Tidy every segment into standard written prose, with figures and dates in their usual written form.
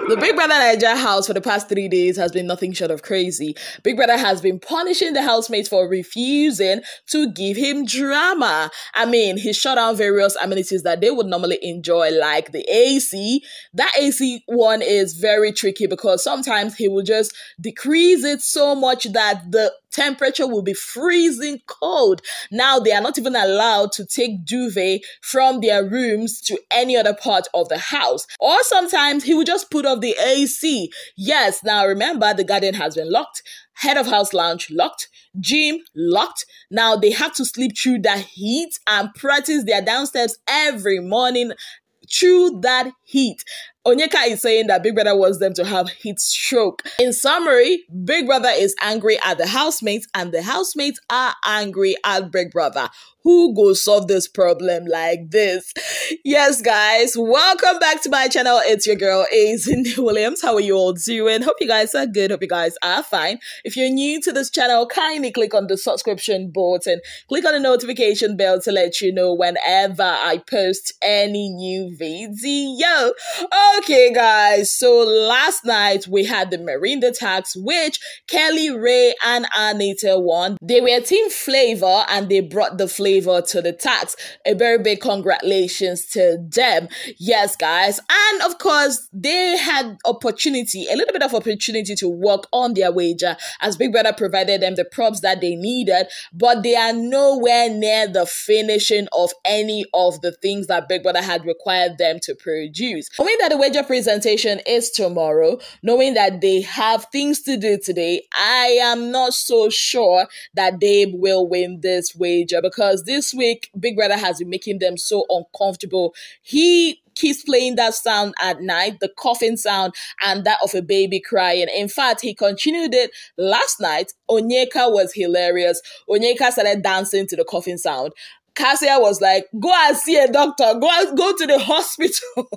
The Big Brother Naija house for the past 3 days has been nothing short of crazy. Big Brother has been punishing the housemates for refusing to give him drama. I mean, he shut down various amenities that they would normally enjoy, like the AC. That AC one is very tricky because sometimes he will just decrease it so much that the temperature will be freezing cold. Now they are not even allowed to take duvet from their rooms to any other part of the house. Or sometimes he will just put off the AC. Yes, now remember the garden has been locked. Head of house lounge locked. Gym locked. Now they have to sleep through that heat and practice their downstairs every morning through that heat. Onyeka is saying that Big Brother wants them to have heat stroke. In summary, Big Brother is angry at the housemates and the housemates are angry at Big Brother. Who go solve this problem like this? Yes, guys, welcome back to my channel. It's your girl, Cindy Williams. How are you all doing? Hope you guys are good. Hope you guys are fine. If you're new to this channel, kindly click on the subscription button. Click on the notification bell to let you know whenever I post any new video. Okay, guys, so last night we had the Marine tax, which Kelly, Ray, and Anita won. They were Team Flavor and they brought the flavor to the tax. A very big congratulations to them. Yes, guys. And of course, they had a little bit of opportunity to work on their wager as Big Brother provided them the props that they needed, but they are nowhere near the finishing of any of the things that Big Brother had required them to produce. Knowing that the wager presentation is tomorrow, knowing that they have things to do today, I am not so sure that they will win this wager because this week, Big Brother has been making them so uncomfortable. He keeps playing that sound at night, the coughing sound and that of a baby crying. In fact, he continued it last night. Onyeka was hilarious. Onyeka started dancing to the coughing sound. Kassia was like, go and see a doctor. Go to the hospital.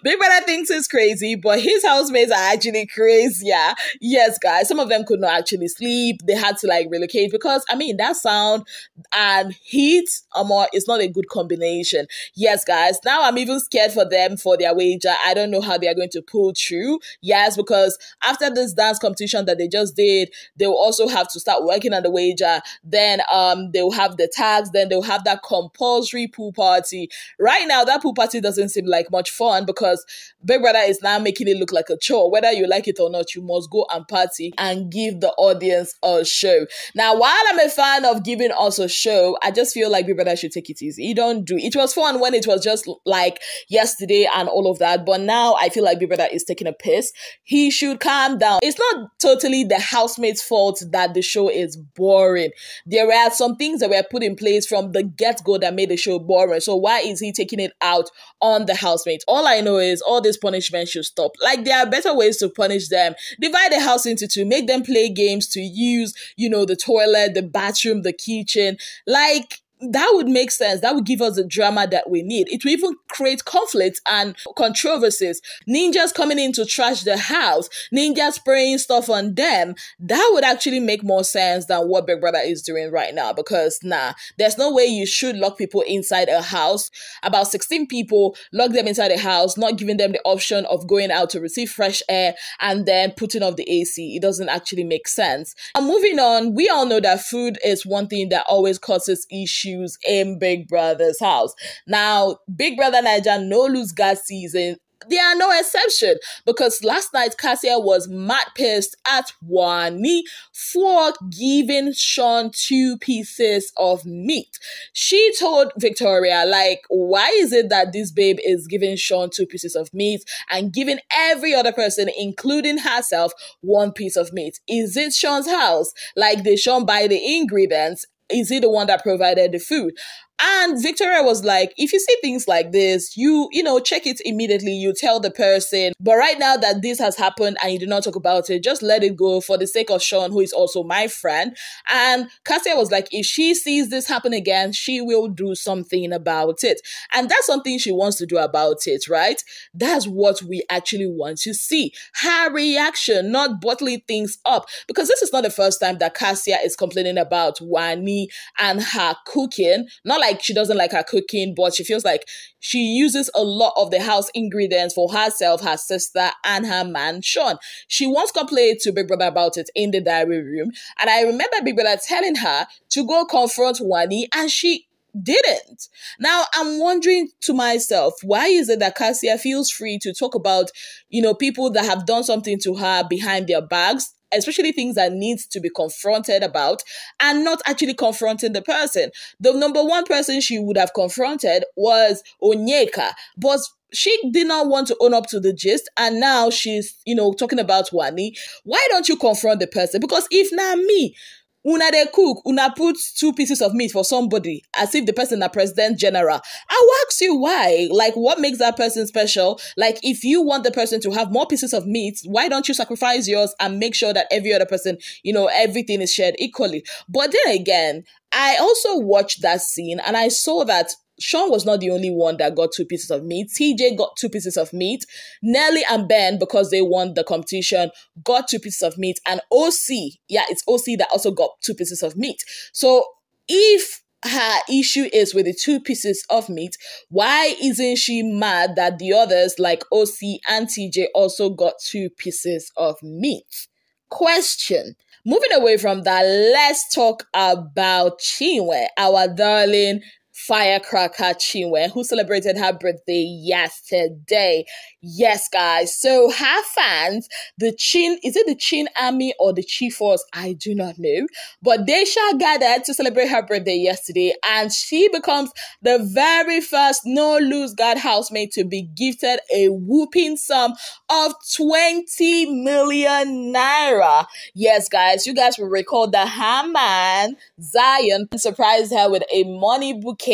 Big Brother thinks it's crazy, but his housemates are actually crazier. Yes, guys, some of them could not actually sleep. They had to relocate because, I mean, that sound and heat, it's not a good combination. Yes, guys, now I'm even scared for them for their wager. I don't know how they are going to pull through. Yes, because after this dance competition that they just did, they will also have to start working on the wager. Then they'll have the tags. Then they'll have that compulsory pool party. Right now, that pool party doesn't seem like much fun because Big Brother is now making it look like a chore. Whether you like it or not, you must go and party and give the audience a show. Now, while I'm a fan of giving us a show, I just feel like Big Brother should take it easy. It was fun when it was just like yesterday and all of that, but now I feel like Big Brother is taking a piss. He should calm down. It's not totally the housemates' fault that the show is boring. There were some things that were put in place from the get-go that made the show boring. So why is he taking it out on the housemates? All I know is all this punishment should stop. There are better ways to punish them. Divide the house into two. Make them play games to use, the toilet, the bathroom, the kitchen. That would make sense. That would give us the drama that we need. It will even create conflicts and controversies. Ninjas coming in to trash the house. Ninjas spraying stuff on them. That would actually make more sense than what Big Brother is doing right now because, there's no way you should lock people inside a house. About 16 people, lock them inside a house, not giving them the option of going out to receive fresh air and then putting off the AC. It doesn't actually make sense. And moving on, we all know that food is one thing that always causes issues in Big Brother's house. Now, Big Brother Naija no lose God season. They are no exception because last night Kassia was mad pissed at Wanni for giving Sean 2 pieces of meat. She told Victoria, why is it that this babe is giving Sean 2 pieces of meat and giving every other person, including herself, 1 piece of meat? Is it Sean's house? Did Sean buy the ingredients? Is he the one that provided the food? And Victoria was like, if you see things like this, you check it immediately. You tell the person. But right now that this has happened and you do not talk about it, just let it go for the sake of Sean, who is also my friend. And Kassia was like, if she sees this happen again, she will do something about it. And that's something she wants to do about it, right? That's what we actually want to see. Her reaction, not bottling things up. Because this is not the first time that Kassia is complaining about Wanni and her cooking. Not like like she doesn't like her cooking, but she feels like she uses a lot of the house ingredients for herself, her sister, and her man, Sean. She once complained to Big Brother about it in the diary room. And I remember Big Brother telling her to go confront Wanni, and she didn't. Now, I'm wondering to myself, why is it that Kassia feels free to talk about, people that have done something to her behind their backs, especially things that needs to be confronted about, and not actually confronting the person? The number one person she would have confronted was Onyeka, but she did not want to own up to the gist, and now she's, talking about Wanni. Why don't you confront the person? Because if not me, una dey cook, una put 2 pieces of meat for somebody as if the person na president general. I will ask you why. Like, what makes that person special? Like, if you want the person to have more pieces of meat, why don't you sacrifice yours and make sure that every other person, everything is shared equally? But then again, I also watched that scene and I saw that Sean was not the only one that got 2 pieces of meat. TJ got 2 pieces of meat. Nelly and Ben, because they won the competition, got 2 pieces of meat. And OC, it's OC that also got 2 pieces of meat. So if her issue is with the 2 pieces of meat, why isn't she mad that the others like OC and TJ also got 2 pieces of meat? Question. Moving away from that, let's talk about Chinwe, our darling firecracker Chinwe, who celebrated her birthday yesterday. Yes, guys. So her fans, is it the Chin Army or the Chi Force? I do not know. But they shall gather to celebrate her birthday yesterday, and she becomes the very first no-lose guard housemate to be gifted a whooping sum of 20 million naira. Yes, guys, you guys will recall that her man, Zion, surprised her with a money bouquet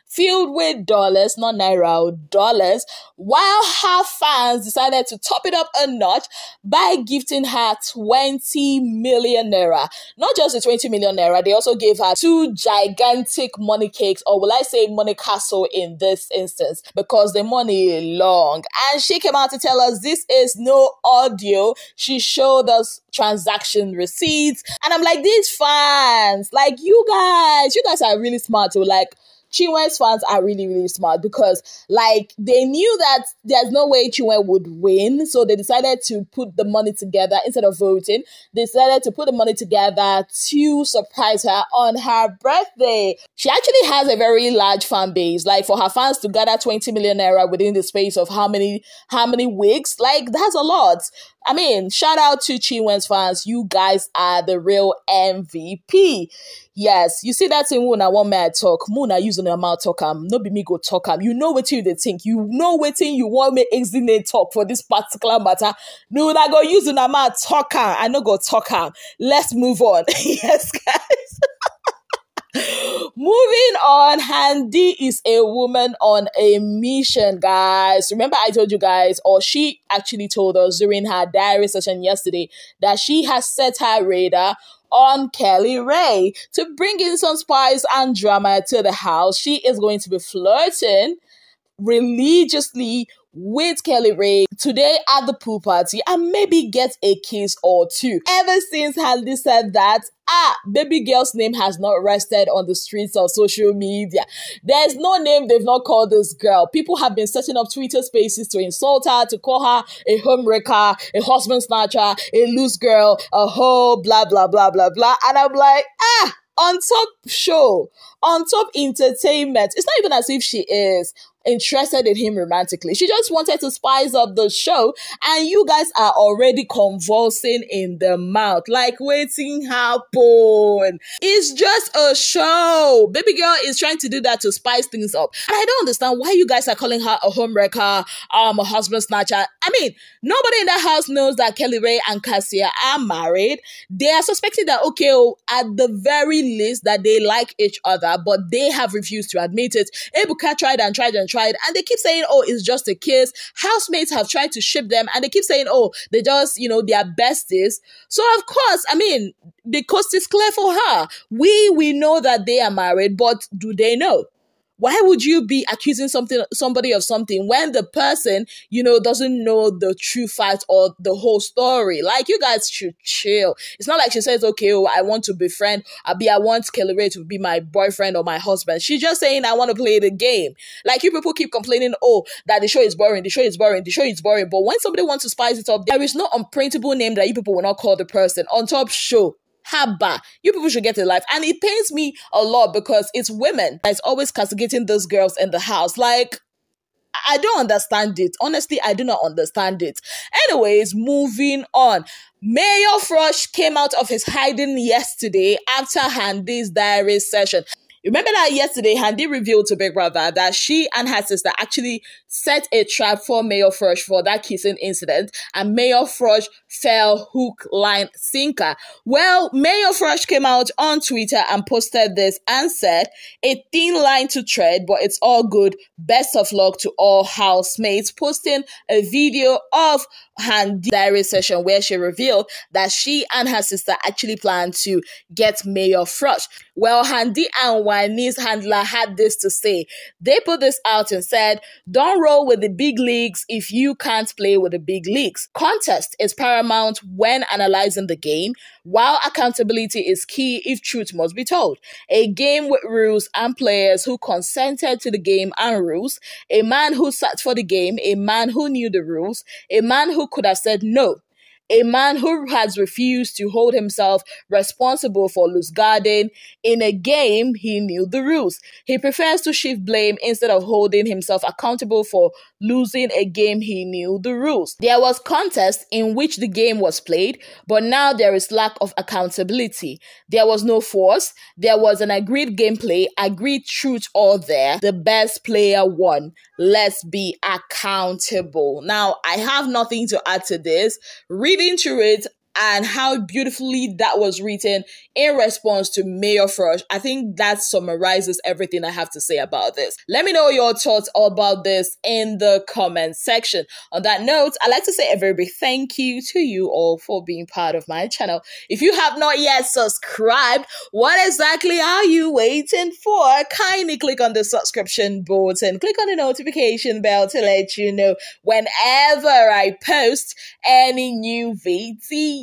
filled with dollars, not naira, dollars, while her fans decided to top it up a notch by gifting her 20 million naira. Not just the 20 million naira, they also gave her 2 gigantic money cakes, or will I say money castle in this instance, because the money is long. And she came out to tell us this is no audio. She showed us transaction receipts. And I'm like, these fans, like you guys are really smart too. Like, Chinwe's fans are really, really smart, because like they knew that there's no way Chinwe would win. So they decided to put the money together instead of voting. They decided to put the money together to surprise her on her birthday. She actually has a very large fan base. Like, for her fans to gather 20 million naira within the space of how many weeks? Like, that's a lot. I mean, shout out to Chinwe's fans. You guys are the real MVP. Yes, you see that thing when I want me to talk. Muna using the mouth talk no be me go talk You know what you think. You know what you want me exit talk for this particular matter. No, I go using the mouth talk I no go talk Let's move on. Yes, guys. Moving on, Handi is a woman on a mission, guys. Remember I told you guys, or she actually told us during her diary session yesterday, that she has set her radar on Kelly Ray to bring in some spice and drama to the house. She is going to be flirting religiously with Kelly Ray today at the pool party, and maybe get a kiss or 2. Ever since Handi said that, baby girl's name has not rested on the streets of social media. There's no name they've not called this girl. People have been setting up Twitter spaces to insult her, to call her a homewrecker, a husband snatcher, a loose girl, a hoe, blah, blah, blah, blah, blah. And I'm like, on top show, on top entertainment. It's not even as if she is interested in him romantically. She just wanted to spice up the show, and you guys are already convulsing in the mouth. Like, waiting happen. It's just a show. Baby girl is trying to do that to spice things up. And I don't understand why you guys are calling her a homewrecker, a husband snatcher. I mean, nobody in that house knows that Kelly Ray and Kassia are married. They are suspecting that, okay, at the very least, that they like each other, but they have refused to admit it. Ebuka tried, and they keep saying, oh, it's just a kiss. Housemates have tried to ship them, and they keep saying, oh, they just, they are besties. So, of course, I mean, the coast is clear for her. We know that they are married, but do they know? Why would you be accusing somebody of something when the person, doesn't know the true fact or the whole story? Like, you guys should chill. It's not like she says, okay, oh, I want to befriend, I want Chinwe to be my boyfriend or my husband. She's just saying, I want to play the game. Like, you people keep complaining, oh, that the show is boring, the show is boring, the show is boring. But when somebody wants to spice it up, there is no unprintable name that you people will not call the person. On top show. Haba, you people should get a life. And it pains me a lot because it's women that's always castigating those girls in the house. Like, I don't understand it. Honestly, I do not understand it. Anyways, moving on. Mayorfrosh came out of his hiding yesterday after Handi'S diary session. Remember that yesterday, Handi revealed to Big Brother that she and her sister actually set a trap for Mayorfrosh for that kissing incident, and Mayorfrosh fell hook, line, sinker. Well, Mayorfrosh came out on Twitter and posted this and said, a thin line to tread, but it's all good. Best of luck to all housemates, posting a video of Handi'S diary session where she revealed that she and her sister actually plan to get Mayorfrosh. Well, Handi and Wanni's handler had this to say. They put this out and said, don't roll with the big leagues if you can't play with the big leagues. Context is paramount when analyzing the game, while accountability is key if truth must be told. A game with rules and players who consented to the game and rules, a man who sat for the game, a man who knew the rules, a man who could have said no. A man who has refused to hold himself responsible for loose guarding. In a game, he knew the rules. He prefers to shift blame instead of holding himself accountable for losing a game he knew the rules. There was contest in which the game was played, but now there is lack of accountability. There was no force. There was an agreed gameplay, agreed truth all there. The best player won. Let's be accountable. Now, I have nothing to add to this. Reading through it and how beautifully that was written in response to Mayorfrosh, I think that summarizes everything I have to say about this. Let me know your thoughts about this in the comment section. On that note, I'd like to say a very big thank you to you all for being part of my channel. If you have not yet subscribed, what exactly are you waiting for? Kindly click on the subscription button, click on the notification bell to let you know whenever I post any new video.